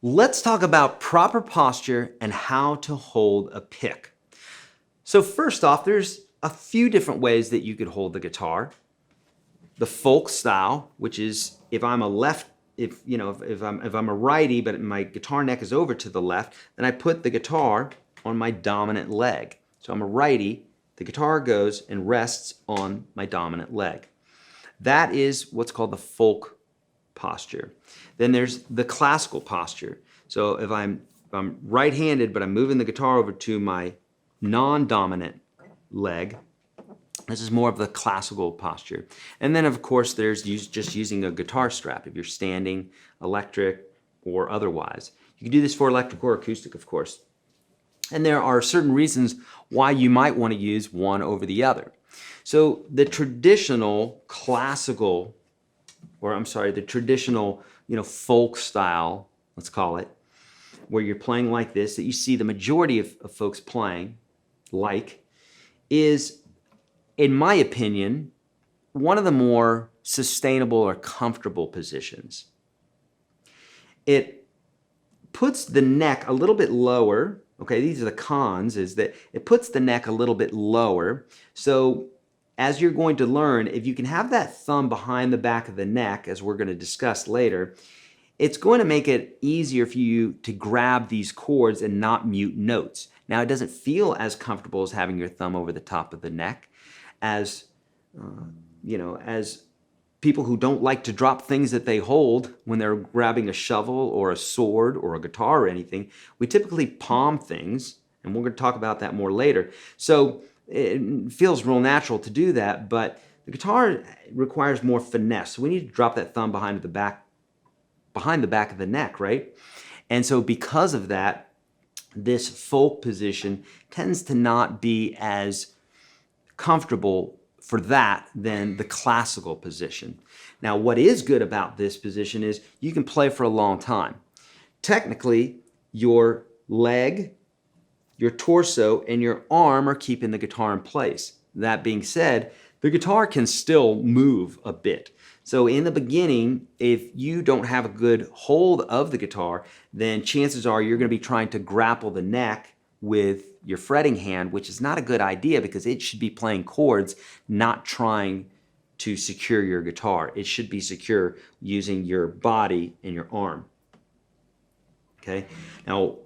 Let's talk about proper posture and how to hold a pick. So first off, there's a few different ways that you could hold the guitar. The folk style, which is if I'm a left, if I'm a righty, but my guitar neck is over to the left, then I put the guitar on my dominant leg. So I'm a righty, the guitar goes and rests on my dominant leg. That is what's called the folk posture. Then there's the classical posture. So if I'm right-handed, but I'm moving the guitar over to my non-dominant leg, this is more of the classical posture. And then, of course, there's just using a guitar strap if you're standing, electric, or otherwise. You can do this for electric or acoustic, of course. And there are certain reasons why you might want to use one over the other. So the traditional classical, the traditional, folk style, let's call it, where you're playing like this, that you see the majority of folks playing is, in my opinion, one of the more sustainable or comfortable positions. It puts the neck a little bit lower. Okay, these are the cons, is that it puts the neck a little bit lower. So as you're going to learn, if you can have that thumb behind the back of the neck, as we're going to discuss later, it's going to make it easier for you to grab these chords and not mute notes. Now, it doesn't feel as comfortable as having your thumb over the top of the neck, as people who don't like to drop things that they hold when they're grabbing a shovel or a sword or a guitar or anything. We typically palm things, and we're going to talk about that more later. So it feels real natural to do that, but the guitar requires more finesse. So we need to drop that thumb behind the back of the neck, right? And so because of that, this folk position tends to not be as comfortable for that than the classical position. Now, what is good about this position is you can play for a long time. Technically, your leg, your torso, and your arm are keeping the guitar in place. That being said, the guitar can still move a bit. So in the beginning, if you don't have a good hold of the guitar, then chances are you're going to be trying to grapple the neck with your fretting hand, which is not a good idea because it should be playing chords, not trying to secure your guitar. It should be secure using your body and your arm. Okay? Now,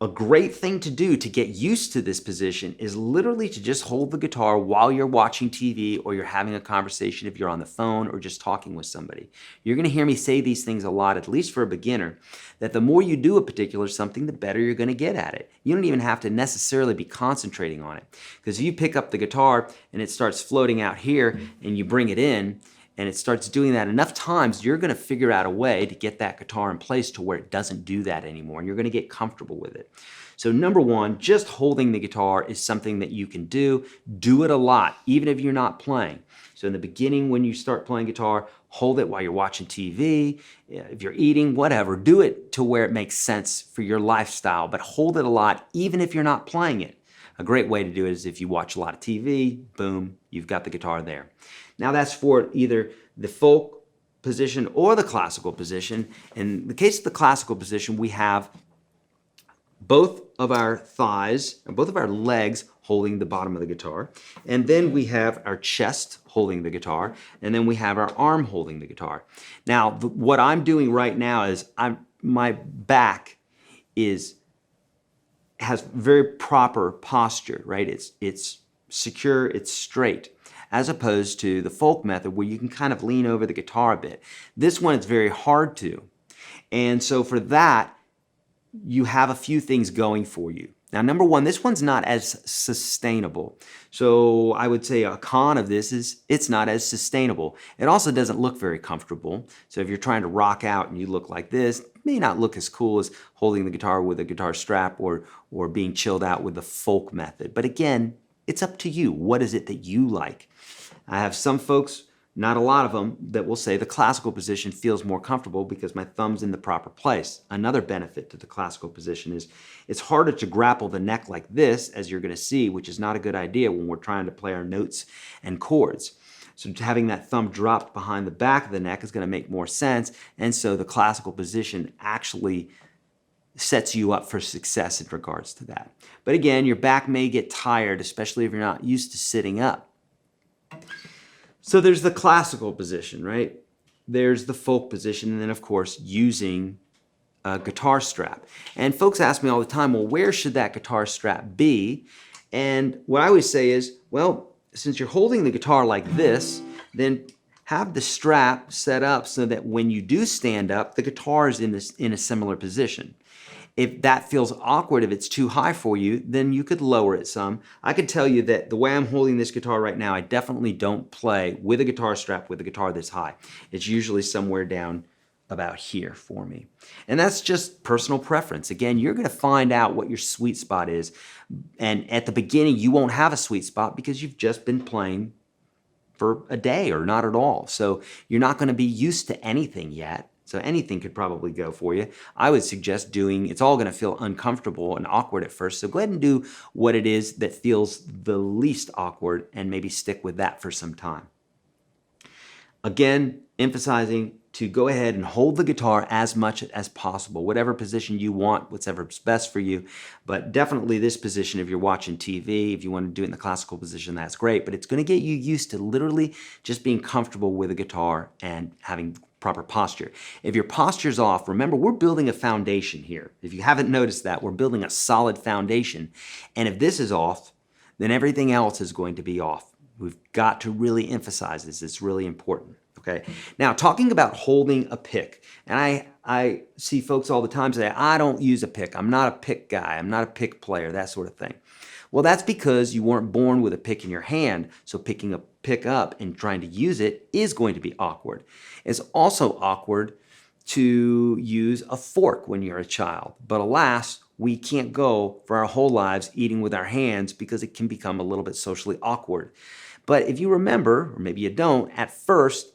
a great thing to do to get used to this position is literally to just hold the guitar while you're watching TV or you're having a conversation if you're on the phone or just talking with somebody. You're going to hear me say these things a lot, at least for a beginner, that the more you do a particular something, the better you're going to get at it. You don't even have to necessarily be concentrating on it. Because if you pick up the guitar and it starts floating out here and you bring it in, and it starts doing that enough times, you're going to figure out a way to get that guitar in place to where it doesn't do that anymore, and you're going to get comfortable with it. So number one, just holding the guitar is something that you can do. Do it a lot, even if you're not playing. So in the beginning, when you start playing guitar, hold it while you're watching TV, if you're eating, whatever. Do it to where it makes sense for your lifestyle, but hold it a lot, even if you're not playing it. A great way to do it is if you watch a lot of TV, boom, you've got the guitar there. Now that's for either the folk position or the classical position. In the case of the classical position, we have both of our thighs, or both of our legs holding the bottom of the guitar. And then we have our chest holding the guitar. And then we have our arm holding the guitar. Now, what I'm doing right now is my back has very proper posture, right? It's secure, it's straight, as opposed to the folk method where you can kind of lean over the guitar a bit. This one, it's very hard to. And so for that, you have a few things going for you. Now, number one, this one's not as sustainable. So I would say a con of this is it's not as sustainable. It also doesn't look very comfortable. So if you're trying to rock out and you look like this, it may not look as cool as holding the guitar with a guitar strap or being chilled out with the folk method. But again, it's up to you. What is it that you like? I have some folks, not a lot of them, that will say the classical position feels more comfortable because my thumb's in the proper place. Another benefit to the classical position is it's harder to grapple the neck like this, as you're going to see, which is not a good idea when we're trying to play our notes and chords. So having that thumb dropped behind the back of the neck is going to make more sense, and so the classical position actually sets you up for success in regards to that. But again, your back may get tired, especially if you're not used to sitting up. So there's the classical position, right? There's the folk position, and then of course using a guitar strap. And folks ask me all the time, well, where should that guitar strap be? And what I always say is, well, since you're holding the guitar like this, then have the strap set up so that when you do stand up, the guitar is in a similar position. If that feels awkward, if it's too high for you, then you could lower it some. I could tell you that the way I'm holding this guitar right now, I definitely don't play with a guitar strap with a guitar this high. It's usually somewhere down about here for me. And that's just personal preference. Again, you're going to find out what your sweet spot is. And at the beginning, you won't have a sweet spot because you've just been playing for a day or not at all. So you're not going to be used to anything yet. So anything could probably go for you. I would suggest it's all going to feel uncomfortable and awkward at first. So go ahead and do what it is that feels the least awkward and maybe stick with that for some time. Again, emphasizing to go ahead and hold the guitar as much as possible, whatever position you want, whatever's best for you. But definitely this position, if you're watching TV, if you want to do it in the classical position, that's great. But it's going to get you used to literally just being comfortable with a guitar and having proper posture. If your posture's off, remember, we're building a foundation here. If you haven't noticed that, we're building a solid foundation. And if this is off, then everything else is going to be off. We've got to really emphasize this. It's really important. Okay. Now, talking about holding a pick, and I see folks all the time say, I don't use a pick. I'm not a pick guy. I'm not a pick player, that sort of thing. Well, that's because you weren't born with a pick in your hand. So picking a pick up and trying to use it is going to be awkward. It's also awkward to use a fork when you're a child. But alas, we can't go for our whole lives eating with our hands because it can become a little bit socially awkward. But if you remember, or maybe you don't, at first,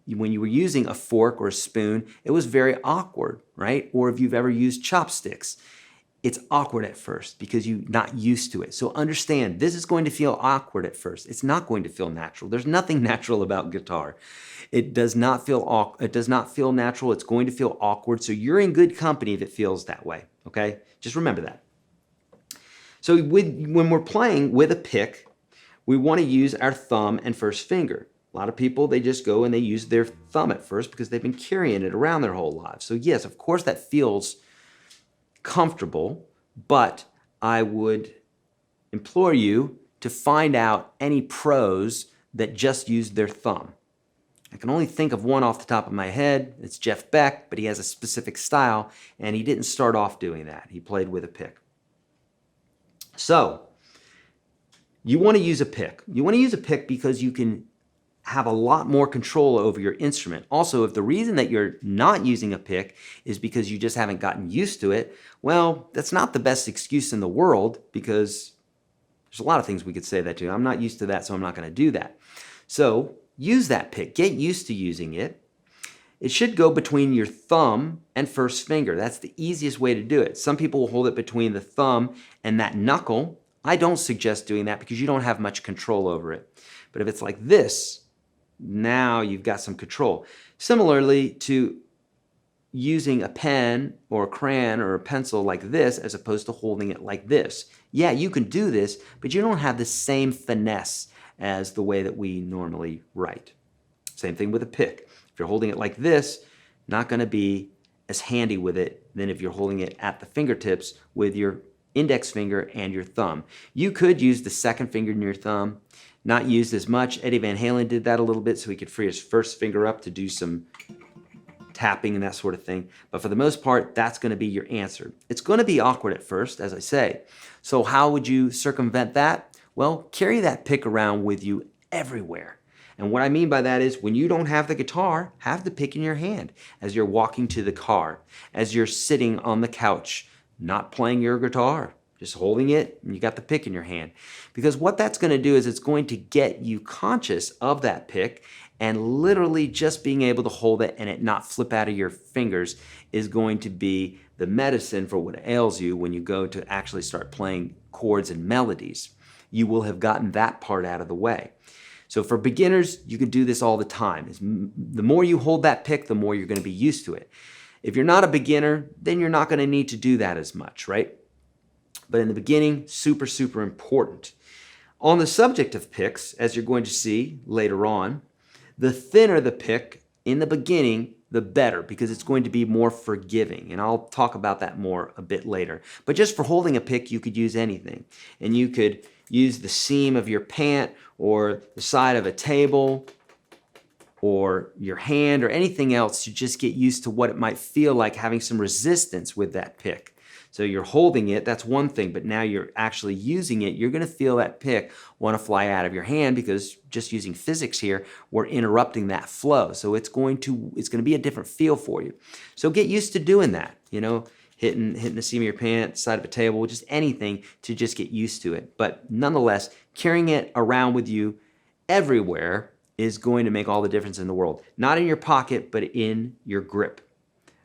when you were using a fork or a spoon, it was very awkward, right? Or if you've ever used chopsticks, it's awkward at first because you're not used to it. So understand, this is going to feel awkward at first. It's not going to feel natural. There's nothing natural about guitar. It does not feel natural. It's going to feel awkward. So you're in good company if it feels that way, okay? Just remember that. So when we're playing with a pick, we want to use our thumb and first finger. A lot of people, they just go and they use their thumb at first because they've been carrying it around their whole lives. So yes, of course that feels comfortable, but I would implore you to find out any pros that just use their thumb. I can only think of one off the top of my head. It's Jeff Beck, but he has a specific style, and he didn't start off doing that. He played with a pick. So, you want to use a pick. You want to use a pick because you can have a lot more control over your instrument. Also, if the reason that you're not using a pick is because you just haven't gotten used to it, well, that's not the best excuse in the world because there's a lot of things we could say that to. I'm not used to that, so I'm not going to do that. So use that pick. Get used to using it. It should go between your thumb and first finger. That's the easiest way to do it. Some people will hold it between the thumb and that knuckle. I don't suggest doing that because you don't have much control over it. But if it's like this, now you've got some control. Similarly to using a pen or a crayon or a pencil like this as opposed to holding it like this. Yeah, you can do this, but you don't have the same finesse as the way that we normally write. Same thing with a pick. If you're holding it like this, not going to be as handy with it than if you're holding it at the fingertips with your index finger and your thumb. You could use the second finger in your thumb, not used as much. Eddie Van Halen did that a little bit so he could free his first finger up to do some tapping and that sort of thing. But for the most part, that's going to be your answer. It's going to be awkward at first, as I say. So how would you circumvent that? Well, carry that pick around with you everywhere. And what I mean by that is when you don't have the guitar, have the pick in your hand as you're walking to the car, as you're sitting on the couch, not playing your guitar, just holding it, and you got the pick in your hand. Because what that's going to do is it's going to get you conscious of that pick, and literally just being able to hold it and it not flip out of your fingers is going to be the medicine for what ails you when you go to actually start playing chords and melodies. You will have gotten that part out of the way. So for beginners, you can do this all the time. The more you hold that pick, the more you're going to be used to it. If you're not a beginner, then you're not going to need to do that as much, right? But in the beginning, super, super important. On the subject of picks, as you're going to see later on, the thinner the pick in the beginning, the better, because it's going to be more forgiving. And I'll talk about that more a bit later. But just for holding a pick, you could use anything. And you could use the seam of your pant or the side of a table or your hand or anything else to just get used to what it might feel like having some resistance with that pick. So you're holding it, that's one thing, but now you're actually using it, you're going to feel that pick want to fly out of your hand because just using physics here, we're interrupting that flow. So it's going to be a different feel for you. So get used to doing that, you know, hitting the seam of your pants, side of a table, just anything to just get used to it. But nonetheless, carrying it around with you everywhere is going to make all the difference in the world. Not in your pocket, but in your grip.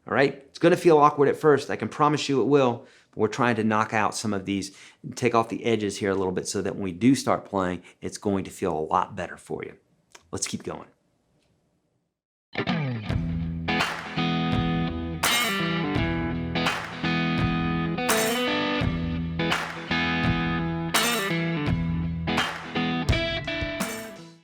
All right, it's going to feel awkward at first. I can promise you it will. But we're trying to knock out some of these, take off the edges here a little bit so that when we do start playing, it's going to feel a lot better for you. Let's keep going.